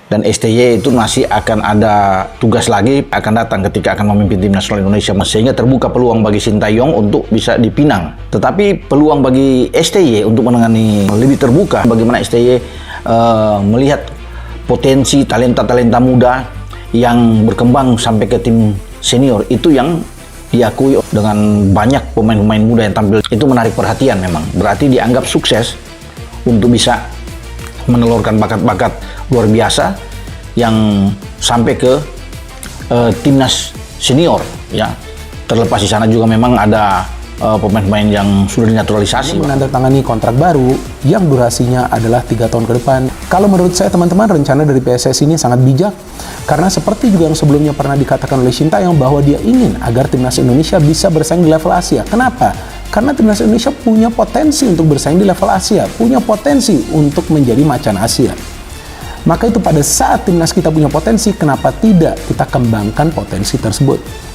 Dan STY itu masih akan ada tugas lagi akan datang ketika akan memimpin tim nasional Indonesia, sehingga terbuka peluang bagi Sintayong untuk bisa dipinang. Tetapi peluang bagi STY untuk menangani lebih terbuka, bagaimana STY melihat potensi talenta-talenta muda yang berkembang sampai ke tim senior, itu yang diakui dengan banyak pemain-pemain muda yang tampil, itu menarik perhatian memang. Berarti dianggap sukses untuk bisa menelurkan bakat-bakat luar biasa yang sampai ke timnas senior ya. Terlepas di sana juga memang ada pemain-pemain yang sudah dinaturalisasi, menandatangani kontrak baru yang durasinya adalah 3 tahun ke depan. Kalau menurut saya teman-teman, rencana dari PSSI ini sangat bijak, karena seperti juga yang sebelumnya pernah dikatakan oleh Sintayong bahwa dia ingin agar timnas Indonesia bisa bersaing di level Asia. Kenapa? Karena timnas Indonesia punya potensi untuk bersaing di level Asia, punya potensi untuk menjadi macan Asia. Maka itu pada saat timnas kita punya potensi, kenapa tidak kita kembangkan potensi tersebut?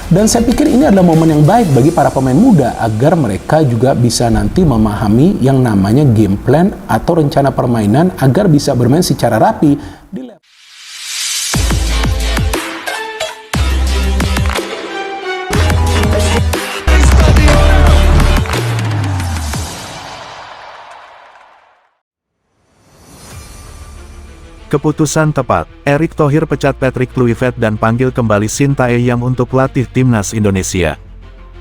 Dan saya pikir ini adalah momen yang baik bagi para pemain muda agar mereka juga bisa nanti memahami yang namanya game plan atau rencana permainan agar bisa bermain secara rapi di level. Keputusan tepat, Erick Thohir pecat Patrick Kluivert dan panggil kembali Sintayong untuk latih timnas Indonesia.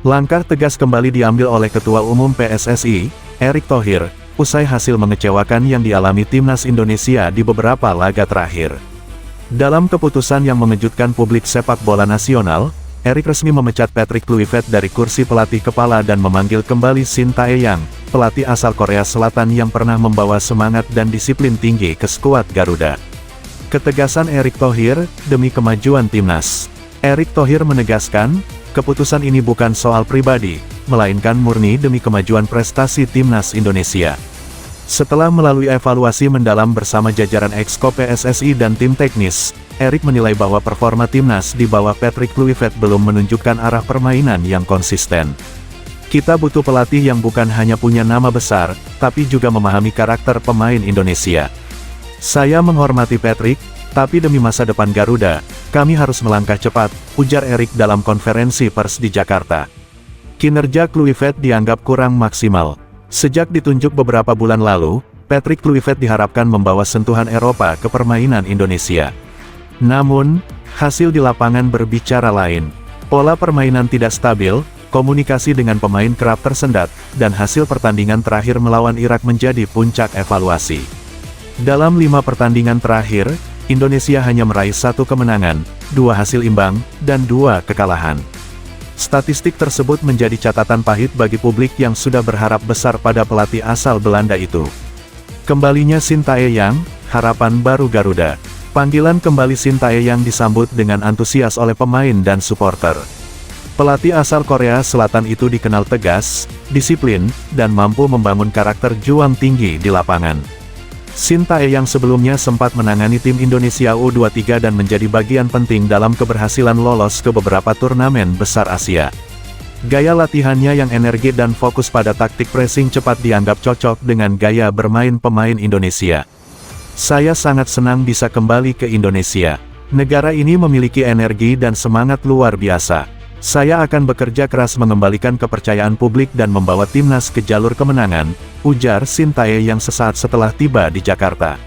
Langkah tegas kembali diambil oleh Ketua Umum PSSI, Erick Thohir, usai hasil mengecewakan yang dialami timnas Indonesia di beberapa laga terakhir. Dalam keputusan yang mengejutkan publik sepak bola nasional, Erick resmi memecat Patrick Kluivert dari kursi pelatih kepala dan memanggil kembali Sintayong, pelatih asal Korea Selatan yang pernah membawa semangat dan disiplin tinggi ke skuad Garuda. Ketegasan Erick Thohir demi kemajuan timnas. Erick Thohir menegaskan, keputusan ini bukan soal pribadi, melainkan murni demi kemajuan prestasi timnas Indonesia. Setelah melalui evaluasi mendalam bersama jajaran Exco PSSI dan tim teknis, Erick menilai bahwa performa timnas di bawah Patrick Kluivert belum menunjukkan arah permainan yang konsisten. Kita butuh pelatih yang bukan hanya punya nama besar, tapi juga memahami karakter pemain Indonesia. Saya menghormati Patrick, tapi demi masa depan Garuda, kami harus melangkah cepat, ujar Erick dalam konferensi pers di Jakarta. Kinerja Kluivert dianggap kurang maksimal. Sejak ditunjuk beberapa bulan lalu, Patrick Kluivert diharapkan membawa sentuhan Eropa ke permainan Indonesia. Namun, hasil di lapangan berbicara lain. Pola permainan tidak stabil, komunikasi dengan pemain kerap tersendat, dan hasil pertandingan terakhir melawan Irak menjadi puncak evaluasi. Dalam 5 pertandingan terakhir, Indonesia hanya meraih 1 kemenangan, 2 hasil imbang, dan 2 kekalahan. Statistik tersebut menjadi catatan pahit bagi publik yang sudah berharap besar pada pelatih asal Belanda itu. Kembalinya Sintayong, harapan baru Garuda. Panggilan kembali Sintayong disambut dengan antusias oleh pemain dan supporter. Pelatih asal Korea Selatan itu dikenal tegas, disiplin, dan mampu membangun karakter juang tinggi di lapangan. Sintayong sebelumnya sempat menangani tim Indonesia U23 dan menjadi bagian penting dalam keberhasilan lolos ke beberapa turnamen besar Asia. Gaya latihannya yang energi dan fokus pada taktik pressing cepat dianggap cocok dengan gaya bermain pemain Indonesia. Saya sangat senang bisa kembali ke Indonesia. Negara ini memiliki energi dan semangat luar biasa. Saya akan bekerja keras mengembalikan kepercayaan publik dan membawa timnas ke jalur kemenangan, ujar Sintayong sesaat setelah tiba di Jakarta.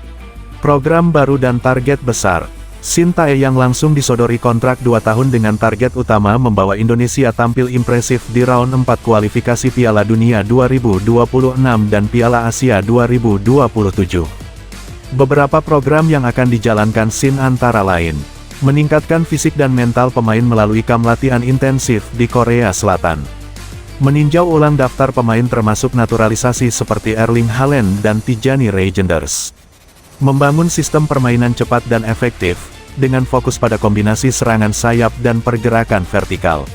Program baru dan target besar. Sintayong langsung disodori kontrak 2 tahun dengan target utama membawa Indonesia tampil impresif di round 4 kualifikasi Piala Dunia 2026 dan Piala Asia 2027. Beberapa program yang akan dijalankan Sin antara lain, meningkatkan fisik dan mental pemain melalui kamp latihan intensif di Korea Selatan. Meninjau ulang daftar pemain termasuk naturalisasi seperti Erling Haaland dan Tijani Reijnders. Membangun sistem permainan cepat dan efektif, dengan fokus pada kombinasi serangan sayap dan pergerakan vertikal.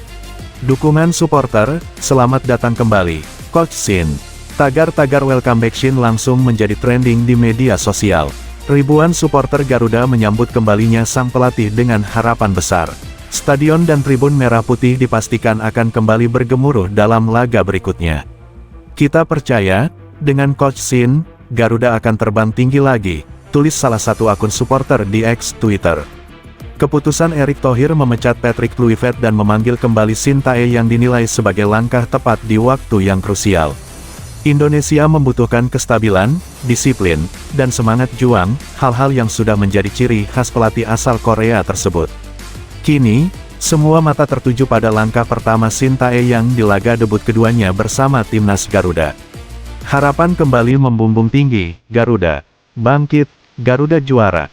Dukungan supporter, selamat datang kembali, Coach Sin. Tagar-tagar welcome back Shin langsung menjadi trending di media sosial. Ribuan supporter Garuda menyambut kembalinya sang pelatih dengan harapan besar. Stadion dan tribun merah putih dipastikan akan kembali bergemuruh dalam laga berikutnya. Kita percaya, dengan Coach Sin, Garuda akan terbang tinggi lagi, tulis salah satu akun supporter di X Twitter. Keputusan Erick Thohir memecat Patrick Kluivert dan memanggil kembali Shintae yang dinilai sebagai langkah tepat di waktu yang krusial. Indonesia membutuhkan kestabilan, disiplin, dan semangat juang, hal-hal yang sudah menjadi ciri khas pelatih asal Korea tersebut. Kini, semua mata tertuju pada langkah pertama Shintae yang di laga debut keduanya bersama timnas Garuda. Harapan kembali membumbung tinggi, Garuda bangkit, Garuda juara.